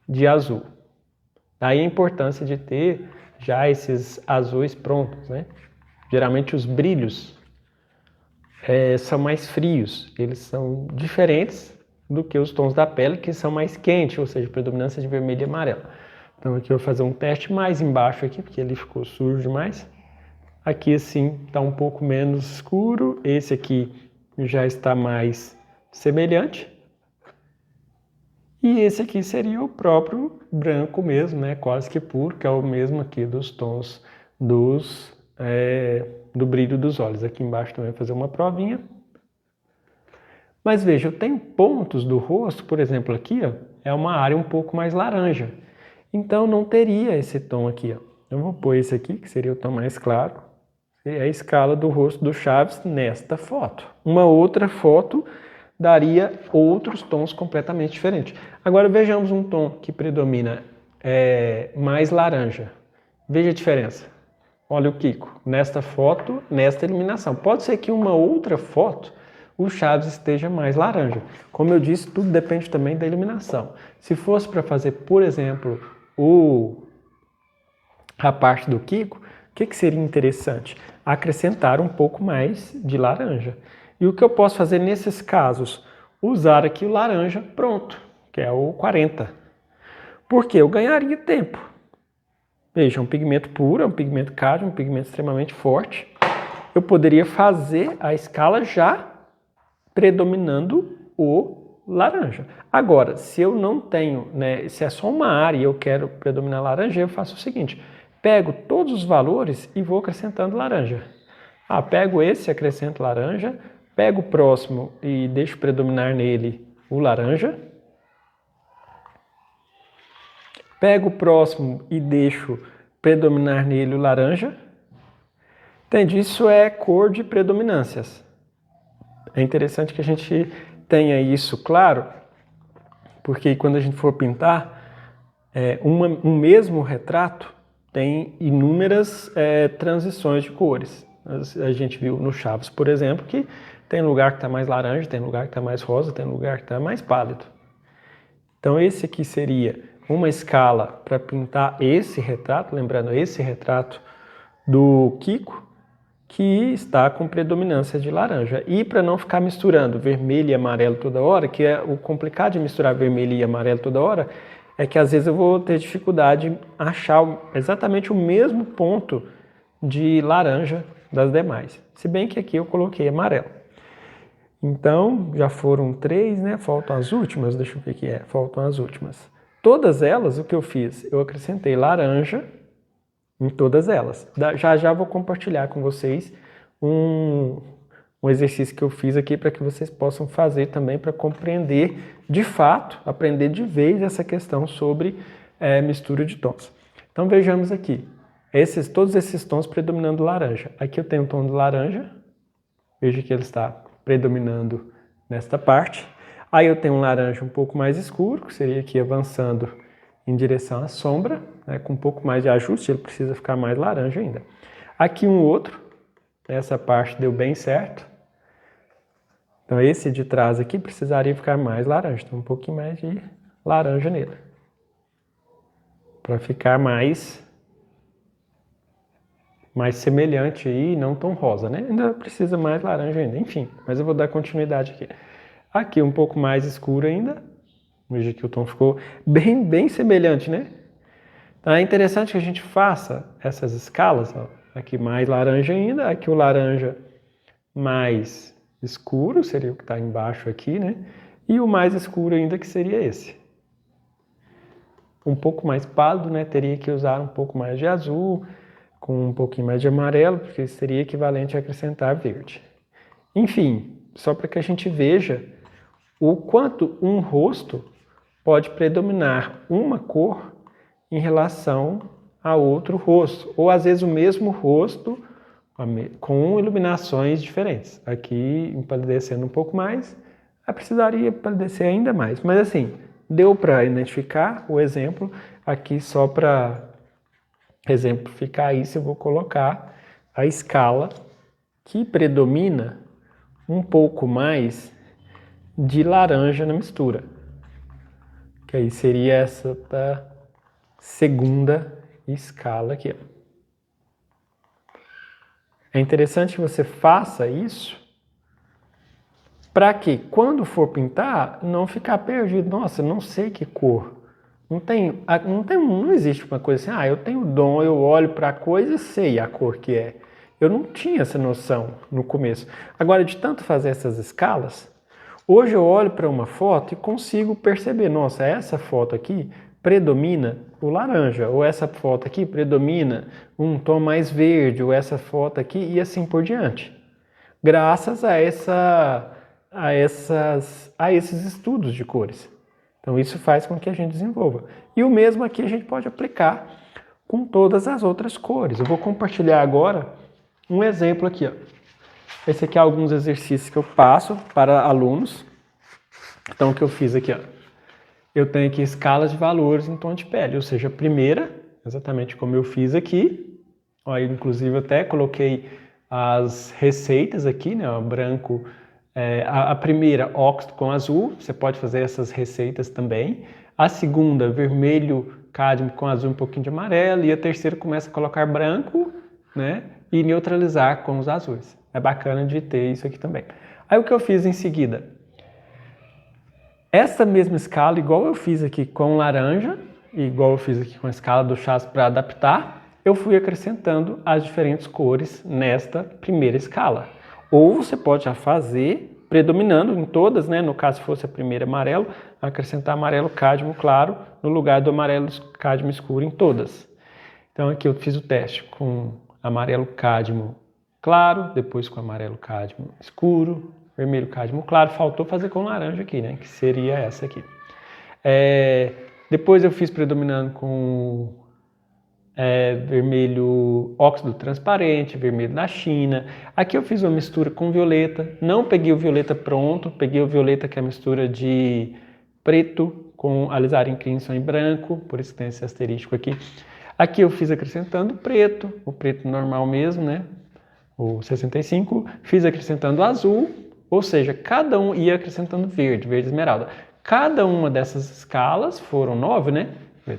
de azul. Daí a importância de ter já esses azuis prontos, né? Geralmente os brilhos são mais frios, eles são diferentes do que os tons da pele, que são mais quentes, ou seja, predominância de vermelho e amarelo. Então aqui eu vou fazer um teste mais embaixo aqui, porque ele ficou sujo demais. Aqui assim está um pouco menos escuro, esse aqui já está mais semelhante. E esse aqui seria o próprio branco mesmo, né? Quase que puro, que é o mesmo aqui dos tons do brilho dos olhos. Aqui embaixo também vou fazer uma provinha. Mas veja, eu tenho pontos do rosto, por exemplo, aqui, ó, é uma área um pouco mais laranja. Então não teria esse tom aqui, ó. Eu vou pôr esse aqui, que seria o tom mais claro. É a escala do rosto do Chaves nesta foto. Uma outra foto daria outros tons completamente diferentes. Agora vejamos um tom que predomina mais laranja. Veja a diferença. Olha o Kiko, nesta foto, nesta iluminação. Pode ser que uma outra foto o Chaves esteja mais laranja. Como eu disse, tudo depende também da iluminação. Se fosse para fazer, por exemplo, a parte do Kiko, o que seria interessante? Acrescentar um pouco mais de laranja. E o que eu posso fazer nesses casos? Usar aqui o laranja pronto, que é o 40. Porque eu ganharia tempo. Veja, é um pigmento puro, é um pigmento cádmio, um pigmento extremamente forte. Eu poderia fazer a escala já predominando o laranja. Agora, se eu não tenho, né, se é só uma área e eu quero predominar laranja, eu faço o seguinte, pego todos os valores e vou acrescentando laranja. Pego esse, acrescento laranja, pego o próximo e deixo predominar nele o laranja. Pego o próximo e deixo predominar nele o laranja. Entende? Isso é cor de predominâncias. É interessante que a gente tenha isso claro, porque quando a gente for pintar, um mesmo retrato tem inúmeras transições de cores. A gente viu no Chaves, por exemplo, que tem lugar que está mais laranja, tem lugar que está mais rosa, tem lugar que está mais pálido. Então esse aqui seria uma escala para pintar esse retrato, lembrando esse retrato do Kiko, que está com predominância de laranja. E para não ficar misturando vermelho e amarelo toda hora, que é o complicado de misturar vermelho e amarelo toda hora, é que às vezes eu vou ter dificuldade em achar exatamente o mesmo ponto de laranja das demais. Se bem que aqui eu coloquei amarelo. Então, já foram 3, né? Faltam as últimas, deixa eu ver o que é. Faltam as últimas. Todas elas, o que eu fiz? Eu acrescentei laranja em todas elas. Já vou compartilhar com vocês um exercício que eu fiz aqui para que vocês possam fazer também para compreender de fato, aprender de vez essa questão sobre mistura de tons. Então vejamos aqui, todos esses tons predominando laranja. Aqui eu tenho um tom de laranja, veja que ele está predominando nesta parte. Aí eu tenho um laranja um pouco mais escuro, que seria aqui avançando em direção à sombra, né, com um pouco mais de ajuste, ele precisa ficar mais laranja ainda. Aqui um outro, essa parte deu bem certo. Então esse de trás aqui precisaria ficar mais laranja, então um pouquinho mais de laranja nele. Para ficar mais semelhante aí, não tão rosa, né? Ainda precisa mais laranja ainda, enfim, mas eu vou dar continuidade aqui. Aqui um pouco mais escuro ainda, veja que o tom ficou bem semelhante, né? Então é interessante que a gente faça essas escalas, ó. Aqui mais laranja ainda, aqui o laranja mais escuro, seria o que está embaixo aqui, né? E o mais escuro ainda que seria esse. Um pouco mais pálido, né? Teria que usar um pouco mais de azul, com um pouquinho mais de amarelo, porque seria equivalente a acrescentar verde. Enfim, só para que a gente veja o quanto um rosto pode predominar uma cor em relação a outro rosto, ou às vezes o mesmo rosto com iluminações diferentes. Aqui empalidecendo um pouco mais, precisaria empalidecer ainda mais, mas assim, deu para identificar o exemplo. Aqui só para exemplificar isso, eu vou colocar a escala que predomina um pouco mais de laranja na mistura, que aí seria essa da segunda escala aqui. É interessante que você faça isso para que, quando for pintar, não ficar perdido. Nossa, não sei que cor. Não existe uma coisa assim, eu tenho dom, eu olho para a coisa e sei a cor que é. Eu não tinha essa noção no começo. Agora, de tanto fazer essas escalas, hoje eu olho para uma foto e consigo perceber, nossa, essa foto aqui predomina o laranja, ou essa foto aqui predomina um tom mais verde, ou essa foto aqui, e assim por diante. Graças a esses estudos de cores. Então isso faz com que a gente desenvolva. E o mesmo aqui a gente pode aplicar com todas as outras cores. Eu vou compartilhar agora um exemplo aqui, ó. Esse aqui é alguns exercícios que eu passo para alunos. Então o que eu fiz aqui, ó. Eu tenho aqui escalas de valores em tom de pele, ou seja, a primeira, exatamente como eu fiz aqui. Ó, eu, inclusive até coloquei as receitas aqui, né? O branco, a primeira, óxido com azul, você pode fazer essas receitas também. A segunda, vermelho, cádmio com azul, um pouquinho de amarelo. E a terceira começa a colocar branco, né? E neutralizar com os azuis. É bacana de ter isso aqui também. Aí o que eu fiz em seguida? Essa mesma escala, igual eu fiz aqui com laranja, e igual eu fiz aqui com a escala do chás para adaptar, eu fui acrescentando as diferentes cores nesta primeira escala. Ou você pode já fazer predominando em todas, né? No caso, se fosse a primeira amarelo, acrescentar amarelo cádmio claro no lugar do amarelo cádmio escuro em todas. Então aqui eu fiz o teste com amarelo cádmio claro, depois com amarelo cádmio escuro, vermelho cádmio claro, faltou fazer com laranja aqui, né? Que seria essa aqui. Depois eu fiz predominando com vermelho óxido transparente, vermelho da China. Aqui eu fiz uma mistura com violeta, não peguei o violeta pronto, peguei o violeta que é a mistura de preto com alizarin crimson e branco, por isso que tem esse asterístico aqui. Aqui eu fiz acrescentando preto, o preto normal mesmo, né? O 65, fiz acrescentando azul, ou seja, cada um ia acrescentando verde, verde esmeralda. Cada uma dessas escalas, foram 9, né?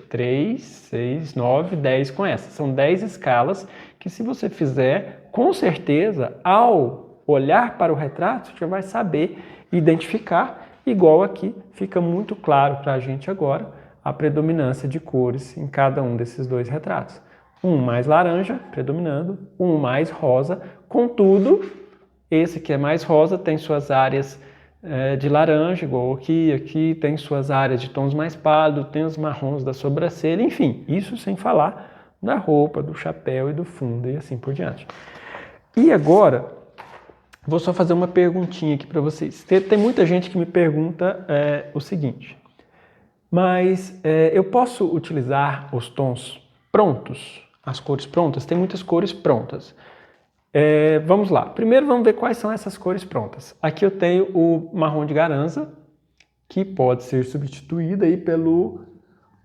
3, 6, 9, 10 com essa. São 10 escalas que se você fizer, com certeza, ao olhar para o retrato, você já vai saber identificar, igual aqui, fica muito claro para a gente agora, a predominância de cores em cada um desses dois retratos. Um mais laranja, predominando, um mais rosa. Contudo, esse que é mais rosa tem suas áreas de laranja, igual aqui tem suas áreas de tons mais pálidos, tem os marrons da sobrancelha, enfim, isso sem falar da roupa, do chapéu e do fundo e assim por diante. E agora, vou só fazer uma perguntinha aqui para vocês. Tem muita gente que me pergunta o seguinte, mas eu posso utilizar os tons prontos, as cores prontas? Tem muitas cores prontas. Vamos lá. Primeiro vamos ver quais são essas cores prontas. Aqui eu tenho o marrom de Garanza, que pode ser substituído aí pelo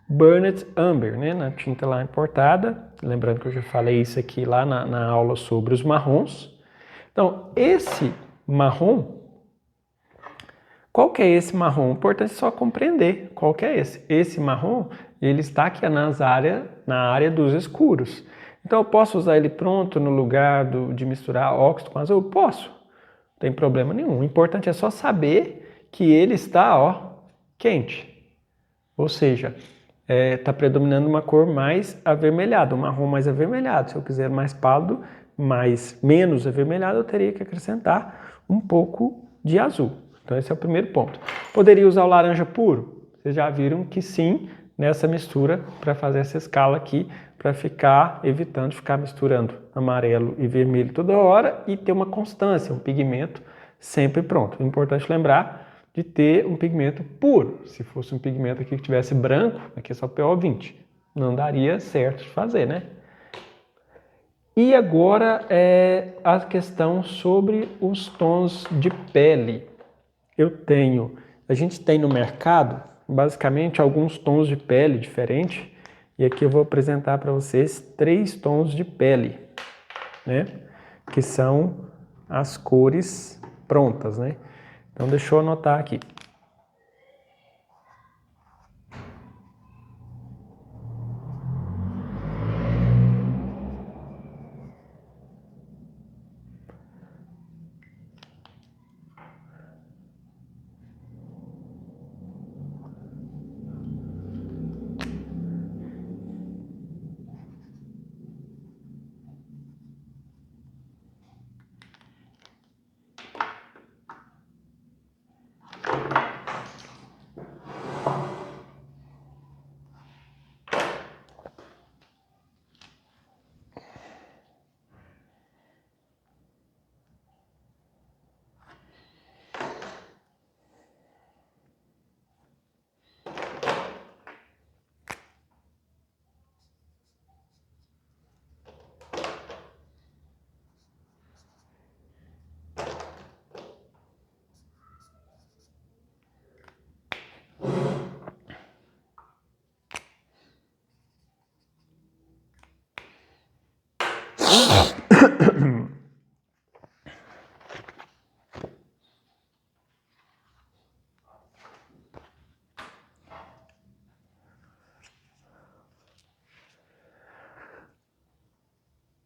Burnet Amber, né, na tinta lá importada. Lembrando que eu já falei isso aqui lá na aula sobre os marrons. Então, esse marrom, qual que é esse marrom? O importante é só compreender qual que é esse. Esse marrom, ele está aqui na área dos escuros. Então eu posso usar ele pronto no lugar de misturar óxido com azul? Posso, não tem problema nenhum. O importante é só saber que ele está quente. Ou seja, está predominando uma cor mais avermelhada, um marrom mais avermelhado. Se eu quiser mais pálido, menos avermelhado, eu teria que acrescentar um pouco de azul. Então esse é o primeiro ponto. Poderia usar o laranja puro? Vocês já viram que sim, nessa mistura, para fazer essa escala aqui, para evitando ficar misturando amarelo e vermelho toda hora e ter uma constância, um pigmento sempre pronto. É importante lembrar de ter um pigmento puro. Se fosse um pigmento aqui que tivesse branco, aqui é só PO20, não daria certo de fazer, né? E agora a questão sobre os tons de pele. A gente tem no mercado, basicamente, alguns tons de pele diferentes, e aqui eu vou apresentar para vocês 3 tons de pele, né? Que são as cores prontas, né? Então, deixa eu anotar aqui.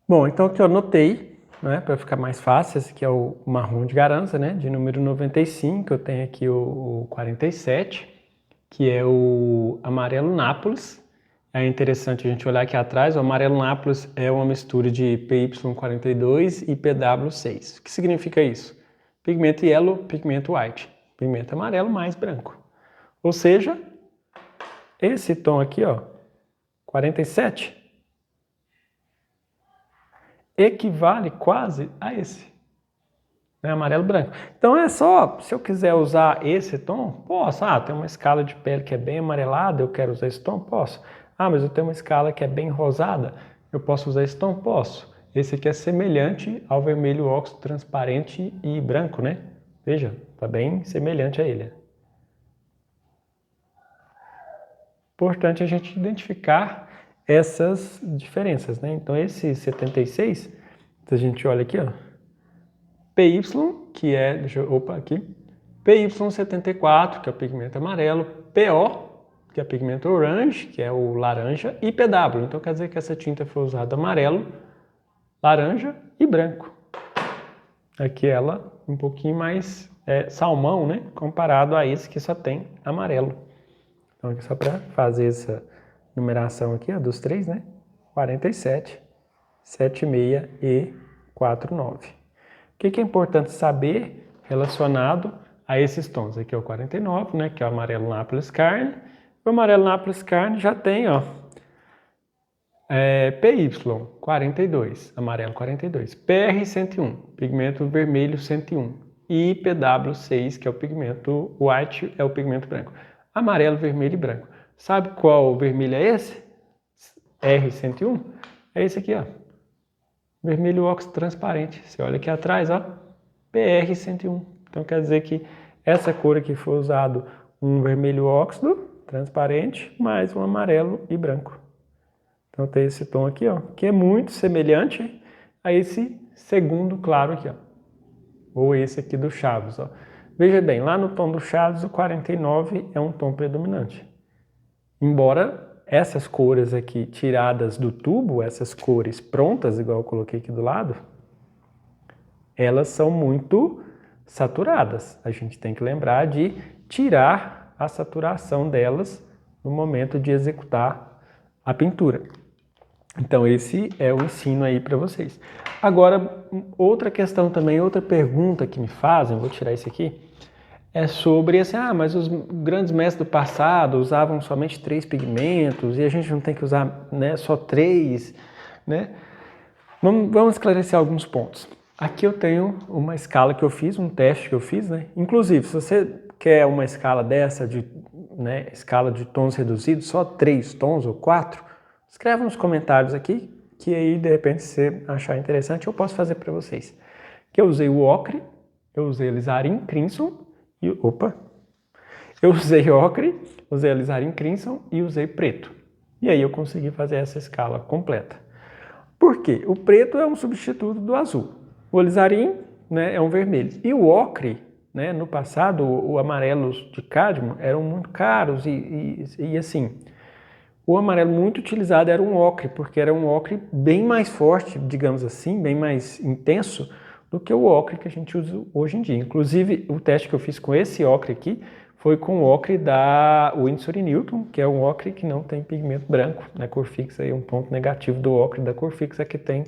Bom, então aqui eu anotei né, para ficar mais fácil. Esse aqui é o marrom de Garança, né, de número 95. Eu tenho aqui o 47, que é o amarelo Nápoles. É interessante a gente olhar aqui atrás. O amarelo Nápoles é uma mistura de PY42 e PW6. O que significa isso? Pigmento yellow, pigmento white. Pigmento amarelo mais branco. Ou seja, esse tom aqui, ó, 47, equivale quase a esse, né, amarelo branco. Então é só, se eu quiser usar esse tom, posso. Tem uma escala de pele que é bem amarelada, eu quero usar esse tom? Posso. Mas eu tenho uma escala que é bem rosada, eu posso usar esse tom? Posso. Esse aqui é semelhante ao vermelho óxido transparente e branco, né? Veja, tá bem semelhante a ele. Importante a gente identificar essas diferenças, né? Então esse 76, se a gente olha aqui, ó, PY, que é, PY74, que é o pigmento amarelo, PO, que é o pigmento orange, que é o laranja, e PW. Então quer dizer que essa tinta foi usada amarelo, laranja e branco. Aqui ela um pouquinho mais salmão, né? Comparado a esse que só tem amarelo. Então aqui só para fazer essa numeração aqui, ó, dos três, né? 47, 76 e 49. O que é importante saber relacionado a esses tons? Aqui é o 49, né? Que é o amarelo Nápoles Carne. O amarelo Nápoles Carne já tem, ó, PY42, amarelo 42, PR101, pigmento vermelho 101 e PW6, que é o pigmento white, é o pigmento branco. Amarelo, vermelho e branco. Sabe qual vermelho é esse? R101? É esse aqui, ó. Vermelho óxido transparente. Você olha aqui atrás, ó, PR101. Então quer dizer que essa cor aqui foi usado um vermelho óxido transparente mais um amarelo e branco. Então tem esse tom aqui, ó, que é muito semelhante a esse segundo claro aqui, ó, ou esse aqui do Chaves, ó. Veja bem, lá no tom do Chaves, o 49 é um tom predominante. Embora essas cores aqui tiradas do tubo, essas cores prontas, igual eu coloquei aqui do lado, elas são muito saturadas. A gente tem que lembrar de tirar a saturação delas no momento de executar a pintura. Então esse é o ensino aí para vocês. Agora, outra questão também, outra pergunta que me fazem, vou tirar esse aqui, é sobre assim, mas os grandes mestres do passado usavam somente 3 pigmentos e a gente não tem que usar, né, só 3, né? Vamos esclarecer alguns pontos. Aqui eu tenho uma escala que eu fiz, um teste que eu fiz, né? Inclusive, se você quer uma escala dessa, né, escala de tons reduzidos, só 3 tons ou 4, escreve nos comentários aqui, que aí de repente se você achar interessante eu posso fazer para vocês. Que eu usei o ocre, eu usei alizarin crimson, eu usei ocre, usei alizarin crimson e usei preto. E aí eu consegui fazer essa escala completa. Por quê? O preto é um substituto do azul. O alizarin, né, é um vermelho. E o ocre, né, no passado, o amarelo de cádmio eram muito caros e assim, o amarelo muito utilizado era um ocre, porque era um ocre bem mais forte, digamos assim, bem mais intenso do que o ocre que a gente usa hoje em dia. Inclusive, o teste que eu fiz com esse ocre aqui foi com o ocre da Winsor & Newton, que é um ocre que não tem pigmento branco, né, cor fixa. E um ponto negativo do ocre da cor fixa é que tem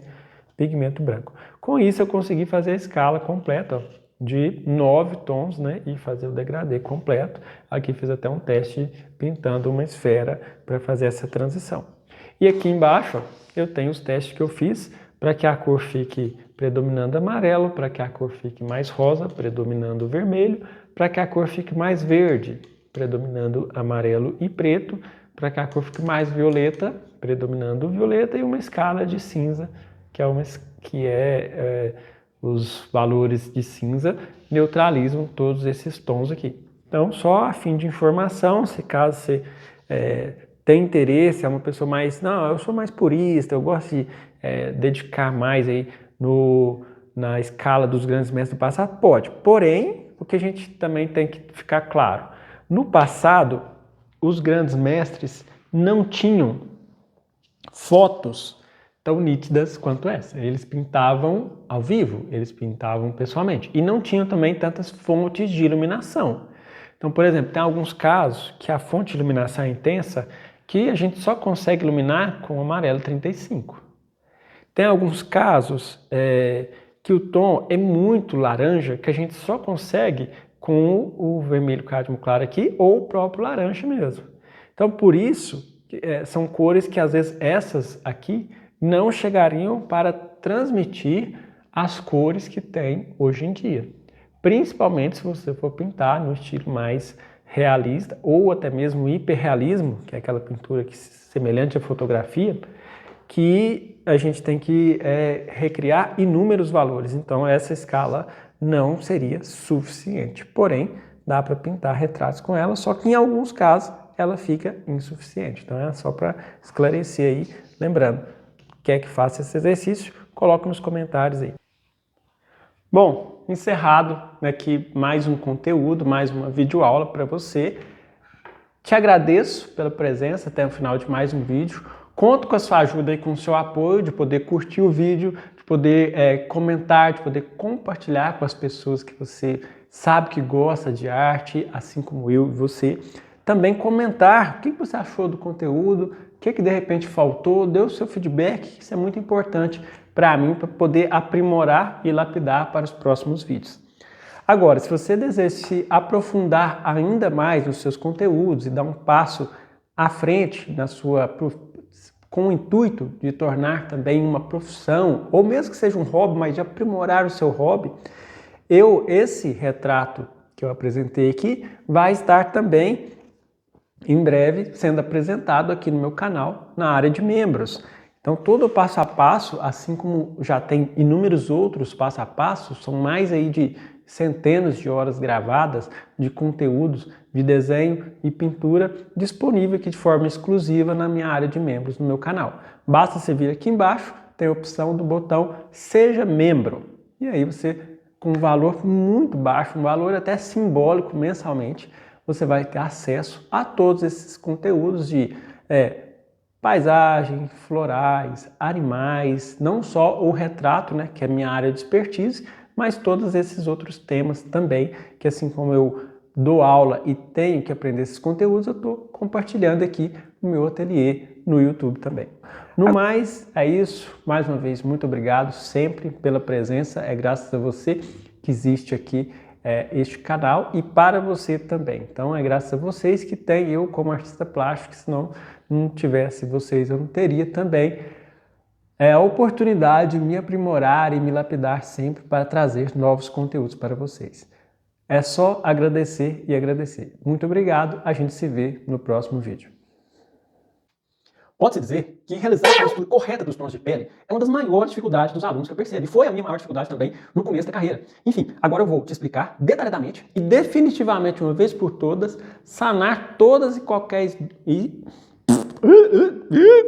pigmento branco. Com isso, eu consegui fazer a escala completa, ó, de 9 tons, né, e fazer o degradê completo. Aqui fiz até um teste pintando uma esfera para fazer essa transição. E aqui embaixo, ó, eu tenho os testes que eu fiz para que a cor fique predominando amarelo, para que a cor fique mais rosa, predominando vermelho, para que a cor fique mais verde, predominando amarelo e preto, para que a cor fique mais violeta, predominando violeta, e uma escala de cinza, que os valores de cinza neutralizam todos esses tons aqui. Então, só a fim de informação, se caso você tem interesse, é uma pessoa mais, não, eu sou mais purista, eu gosto de dedicar mais aí na escala dos grandes mestres do passado, pode. Porém, o que a gente também tem que ficar claro, no passado, os grandes mestres não tinham fotos tão nítidas quanto essa. Eles pintavam ao vivo, eles pintavam pessoalmente. E não tinham também tantas fontes de iluminação. Então, por exemplo, tem alguns casos que a fonte de iluminação é intensa que a gente só consegue iluminar com o amarelo 35. Tem alguns casos que o tom é muito laranja que a gente só consegue com o vermelho cádmio claro aqui ou o próprio laranja mesmo. Então, por isso, são cores que às vezes essas aqui não chegariam para transmitir as cores que tem hoje em dia. Principalmente se você for pintar no estilo mais realista ou até mesmo hiperrealismo, que é aquela pintura que semelhante à fotografia, que a gente tem que recriar inúmeros valores. Então essa escala não seria suficiente. Porém, dá para pintar retratos com ela, só que em alguns casos ela fica insuficiente. Então é só para esclarecer aí. Lembrando, quer que faça esse exercício, coloque nos comentários aí. Bom, encerrado aqui mais um conteúdo, mais uma videoaula para você. Te agradeço pela presença até o final de mais um vídeo. Conto com a sua ajuda e com o seu apoio de poder curtir o vídeo, de poder comentar, de poder compartilhar com as pessoas que você sabe que gosta de arte, assim como eu e você. Também comentar o que você achou do conteúdo, o que de repente faltou, dê o seu feedback, isso é muito importante para mim, para poder aprimorar e lapidar para os próximos vídeos. Agora, se você deseja se aprofundar ainda mais nos seus conteúdos e dar um passo à frente na sua com o intuito de tornar também uma profissão, ou mesmo que seja um hobby, mas de aprimorar o seu hobby, esse retrato que eu apresentei aqui vai estar também em breve sendo apresentado aqui no meu canal na área de membros. Então todo o passo a passo, assim como já tem inúmeros outros passo a passo, são mais aí de centenas de horas gravadas de conteúdos de desenho e pintura disponível aqui de forma exclusiva na minha área de membros no meu canal. Basta você vir aqui embaixo, tem a opção do botão Seja Membro. E aí você, com um valor muito baixo, um valor até simbólico mensalmente, você vai ter acesso a todos esses conteúdos de paisagens, florais, animais, não só o retrato, né, que é a minha área de expertise, mas todos esses outros temas também, que assim como eu dou aula e tenho que aprender esses conteúdos, eu estou compartilhando aqui no meu ateliê no YouTube também. No mais, é isso. Mais uma vez, muito obrigado sempre pela presença. É graças a você que existe aqui este canal e para você também. Então, é graças a vocês que tem eu como artista plástico, senão não tivesse vocês, eu não teria também a oportunidade de me aprimorar e me lapidar sempre para trazer novos conteúdos para vocês. É só agradecer e agradecer. Muito obrigado, a gente se vê no próximo vídeo. Pode-se dizer que realizar a mistura correta dos tons de pele é uma das maiores dificuldades dos alunos que eu percebo. E foi a minha maior dificuldade também no começo da carreira. Enfim, agora eu vou te explicar detalhadamente e definitivamente, uma vez por todas, sanar todas e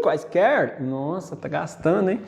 quaisquer... Nossa, tá gastando, hein?